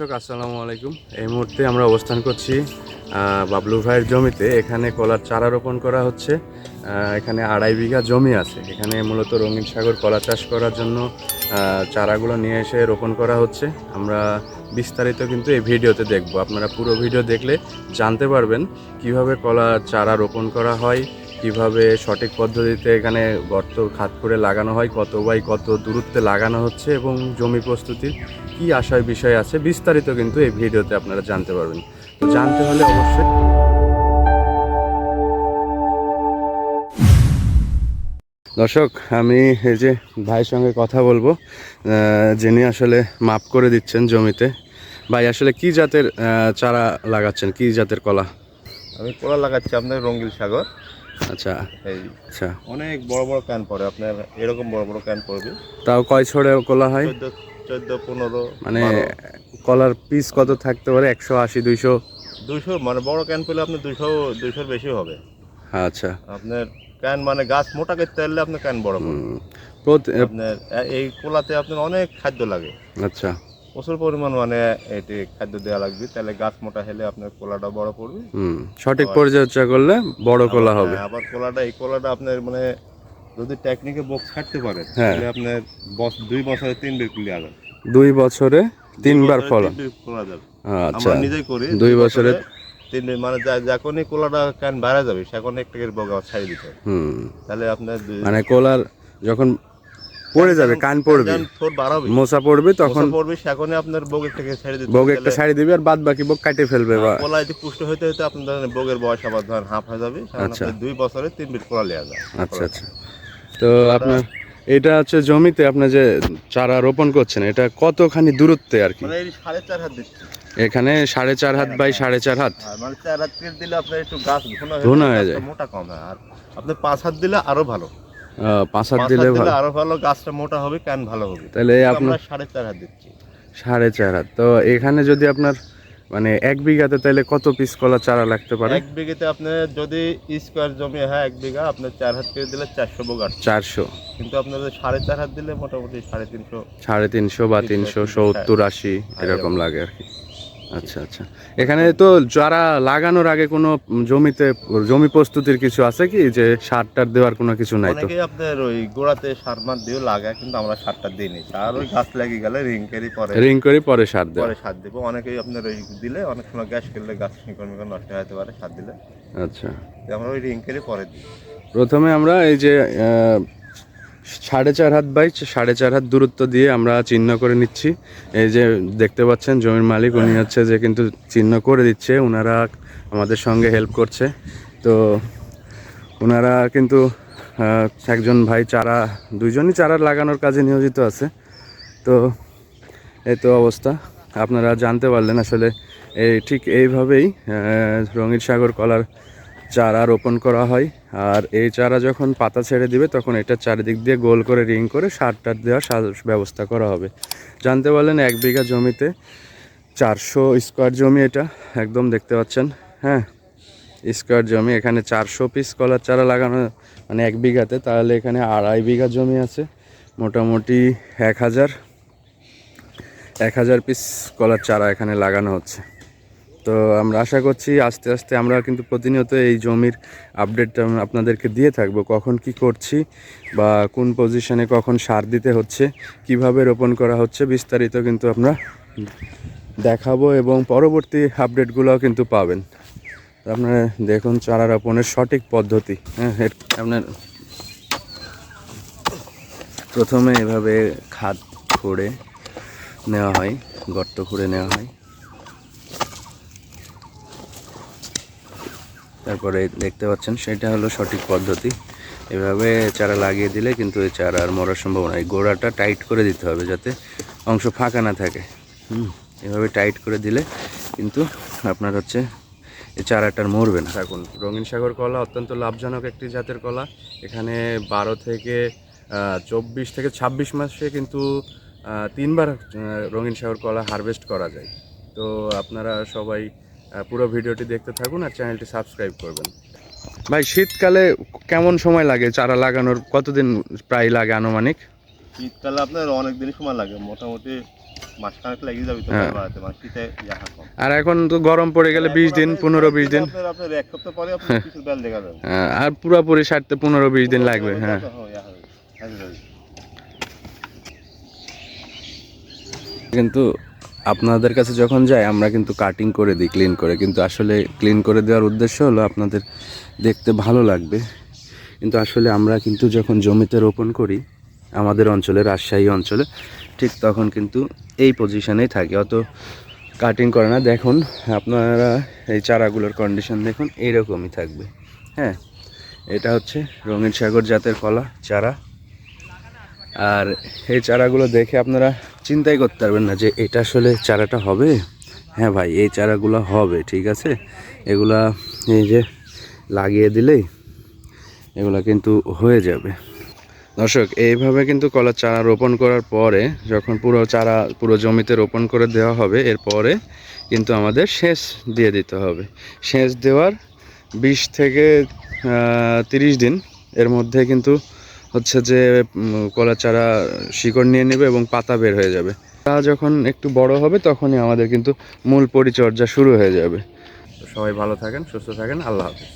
আসসালামু আলাইকুম। এই মুহূর্তে আমরা অবস্থান করছি বাবলু ভাইয়ের জমিতে। এখানে কলার চারা রোপণ করা হচ্ছে। এখানে 2.5 বিঘা জমি আছে। এখানে মূলত রঙিন সাগর কলা চাষ করার জন্য চারাগুলো নিয়ে এসে রোপণ করা হচ্ছে। আমরা বিস্তারিত কিন্তু এই ভিডিওতে দেখব। আপনারা পুরো ভিডিও দেখলে জানতে পারবেন কিভাবে কলা চারা রোপণ করা হয়, কিভাবে সঠিক পদ্ধতিতে এখানে গর্ত খাত করে লাগানো হয়, কত বাই কত দূরত্বে লাগানো হচ্ছে এবং জমি প্রস্তুতির কি আশয় বিষয় আছে বিস্তারিত কিন্তু এই ভিডিওতে আপনারা জানতে পারবেন। তো জানতে হলে অবশ্যই দর্শক, আমি এই যে ভাইয়ের সঙ্গে কথা বলবো, যিনি আসলে মাপ করে দিচ্ছেন জমিতে। ভাই, আসলে কি জাতের চারা লাগাচ্ছেন, কি জাতের কলা? আমি কলা লাগাচ্ছি আপনার রঙিন সাগর। আচ্ছা এই আচ্ছা, অনেক বড় বড় ক্যান পড়ে, আপনার এরকম বড় বড় ক্যান পড়বে। তাও কয় ছড়ে কলা হয়? 14, 15, মানে কলার পিস কত থাকতে পারে? 180, 200? 200, মানে বড় ক্যান পেলে আপনার 200-200-র বেশি হবে। আচ্ছা। আপনার ক্যান মানে গাছ মোটা করতে পারলে আপনার ক্যান বড় পড়বে। আপনার এই কলাতে আপনার অনেক খাদ্য লাগে। আচ্ছা, প্রচুর পরিমাণ মানে এটি খাদ্য দেওয়া লাগবে, তাহলে গাছ মোটা হলে আপনার কলাটা বড় পড়বে। সঠিক পরিচর্যা করলে বড় কলা হবে। আবার এই কলাটা আপনার মানে যদি টেকনিকে বক্স কাটতে পারেন হ্যাঁ, তাহলে আপনার 2 বছরে 3 বার কুলিয়ে যাবে। 2 বছরে 3 বার ফলন করা যাবে। আচ্ছা, আমরা নিজেই করি। 2 বছরে 3 মানে যখনই কোলাটা ক্যান বাইরে যাবে সেখন একটা করে বগা ছাড়ি দিতে হবে। তাহলে আপনার মানে কলার যখন পড়ে যাবে, কান পড়বে, মোচা পড়বে, তখন সেখনই আপনার বগ একটা ছেড়ে দিতে বগ একটা ছাড়ি দিবে আর বাদ বাকি বগ কাটে ফেলবে। বা কলা যদি পুষ্ট হইতে হইতে আপনার ধরেন বগের বয়স আবার ধরেন হাফ হয়ে যাবে। আচ্ছা, 2 বছরে 3 বার কোলা নেওয়া যায়। আচ্ছা আচ্ছা। তো আপনার এটা হচ্ছে জমিতে আপনি যে চারা রোপণ করছেন, এটা কতখানি দূরত্বে আর কি? মানে এই 4.5 হাত দিচ্ছি এখানে 4.5 হাত বাই 4.5 হাত। মানে 4 হাত দিলে আপনার একটু গাছ ঘন হয়ে যায়, মোটা কম হয়। আর আপনি 5 হাত দিলে আরো ভালো। 5 হাত দিলে ভালো, আরো ভালো, গাছটা মোটা হবে, ক্যান ভালো হবে। তাহলে আপনার 4.5 হাত দিচ্ছি। 4.5 হাত। তো এখানে যদি আপনার মানে 1 বিঘাতে তাহলে কত পিস কলা চারা লাগতে পারে? 1 বিঘাতে আপনি যদি স্কোয়ার জমি হয় 1 বিঘা, আপনার 4 হাত করে দিলে 400 বগ 400। কিন্তু আপনার 4.5 হাত দিলে মোটামুটি 350 বা 370, 80 এরকম লাগে আর কি। আচ্ছা আচ্ছা। এখানে তো যারা লাগানোর আগে কোনো জমি প্রস্তুতির কিছু আছে কি, যে সার টার দেওয়ার কোনো কিছু নাই? তো অনেকেই আপনার ওই গোড়াতে সার মার দিয়ে লাগায়, কিন্তু আমরা সারটা দিইনি। আর ওই গাছ লাগিয়ে গেলে রিং করে পরে সার দেব। অনেকেই আপনার ওই দিলে অনেক সময় গ্যাস করলে গাছ শিকড় নষ্ট হতে পারে সার দিলে। আচ্ছা, আমরা ওই রিং করে পরে দিই। প্রথমে আমরা এই যে 4.5 হাত বাই 4.5 হাত দূরত্ব দিয়ে আমরা চিহ্ন করে নিচ্ছি। এই যে দেখতে পাচ্ছেন জমির মালিক, উনি হচ্ছে যে কিন্তু চিহ্ন করে দিচ্ছে। ওনারা আমাদের সঙ্গে হেল্প করছে। তো ওনারা কিন্তু একজন ভাই দুইজনই চারা লাগানোর কাজে নিয়োজিত আছে। তো এই তো অবস্থা, আপনারা জানতে পারলেন আসলে ঠিক এইভাবেই রঙিন সাগর কলার চারা রোপণ করা হয়। আর এই চারা যখন পাতা ছেড়ে দিবে তখন এটা চারিদিক দিয়ে গোল করে রিং করে সার টার দেওয়ার ব্যবস্থা করা হবে। জানতে পারলেন 1 বিঘা জমিতে 400 স্কোয়ার জমি, এটা একদম দেখতে পাচ্ছেন। হ্যাঁ, স্কোয়ার জমি, এখানে 400 পিস কলার চারা লাগানো মানে 1 বিঘাতে, তাহলে এখানে 2.5 বিঘা জমি আছে, মোটামুটি 1000 পিস কলার চারা এখানে লাগানো হচ্ছে। তো আমরা আশা করছি আস্তে আস্তে আমরা কিন্তু প্রতিনিয়ত এই জমির আপডেট আপনাদেরকে দিয়ে থাকবো, কখন কি করছি বা কোন পজিশনে কখন সার দিতে হচ্ছে, কিভাবে রোপণ করা হচ্ছে, বিস্তারিত কিন্তু আমরা দেখাবো এবং পরবর্তী আপডেটগুলোও কিন্তু পাবেন। আপনারা দেখুন চারা রোপণের সঠিক পদ্ধতি। হ্যাঁ, আপনার প্রথমে এভাবে খাদ খুঁড়ে নেওয়া হয়, গর্ত খুঁড়ে নেওয়া হয়, তারপরে দেখতে পাচ্ছেন সেটা হলো সঠিক পদ্ধতি। এভাবে চারা লাগিয়ে দিলে কিন্তু এই চারা আর মরার সম্ভাবনা। এই গোড়াটা টাইট করে দিতে হবে যাতে অংশ ফাঁকা না থাকে। এভাবে টাইট করে দিলে কিন্তু আপনার হচ্ছে এই চারাটার মরবে না। থাকুন, রঙিন সাগর কলা অত্যন্ত লাভজনক একটি জাতের কলা। এখানে 12 থেকে 24 থেকে 26 মাসে কিন্তু 3 বার রঙিন সাগর কলা হারভেস্ট করা যায়। তো আপনারা সবাই পুরো ভিডিওটি দেখতে থাকুন আর চ্যানেলটি সাবস্ক্রাইব করবেন। ভাই, শীতকালে কেমন সময় লাগে চারা লাগানোর? কতদিন প্রায় লাগে আনুমানিক? শীতকালে আপনার অনেক দিন সময় লাগে, মোটামুটি মাসখানেক লেগে যাবে তো হ্যাঁ। বাড়াতে, মানে শীতে যাহা কম। আর এখন তো গরম পড়ে গেলে 20 দিন, 15-20 দিন, আপনার এক সপ্তাহ পরে আপনার কিছু বেল দেখা যাবে। আর পুরোপুরি সারতে 15-20 দিন লাগবে। হ্যাঁ, কিন্তু আপনাদের কাছে যখন যাই আমরা কিন্তু কাটিং করে দিই ক্লিন করে, কিন্তু আসলে ক্লিন করে দেওয়ার উদ্দেশ্য হলো আপনাদের দেখতে ভালো লাগবে। কিন্তু আসলে আমরা কিন্তু যখন জমিতে রোপণ করি আমাদের অঞ্চলে, রাজশাহী অঞ্চলে, ঠিক তখন কিন্তু এই পজিশনেই থাকে, অত কাটিং করে না। দেখুন আপনারা এই চারাগুলোর কন্ডিশন দেখুন, এইরকমই থাকবে। হ্যাঁ, এটা হচ্ছে রঙিন সাগর জাতের কলা চারা। আর এই চারাগুলো দেখে আপনারা চিন্তাই করতে পারবেন না যে এটা আসলে চারাটা হবে। হ্যাঁ ভাই, এই চারাগুলো হবে, ঠিক আছে। এগুলা এই যে লাগিয়ে দিলেই এগুলা কিন্তু হয়ে যাবে। দর্শক, এইভাবে কিন্তু কলার চারা রোপণ করার পরে যখন পুরো জমিতে রোপণ করে দেওয়া হবে, এরপরে কিন্তু আমাদের সেচ দিয়ে দিতে হবে। সেচ দেওয়ার 20 থেকে 30 দিন এর মধ্যে কিন্তু হচ্ছে যে কলার চারা শিকড় নিয়ে নেবে এবং পাতা বের হয়ে যাবে। তা যখন একটু বড় হবে তখনই আমাদের কিন্তু মূল পরিচর্যা শুরু হয়ে যাবে। তো সবাই ভালো থাকেন, সুস্থ থাকেন, আল্লাহ হাফেজ।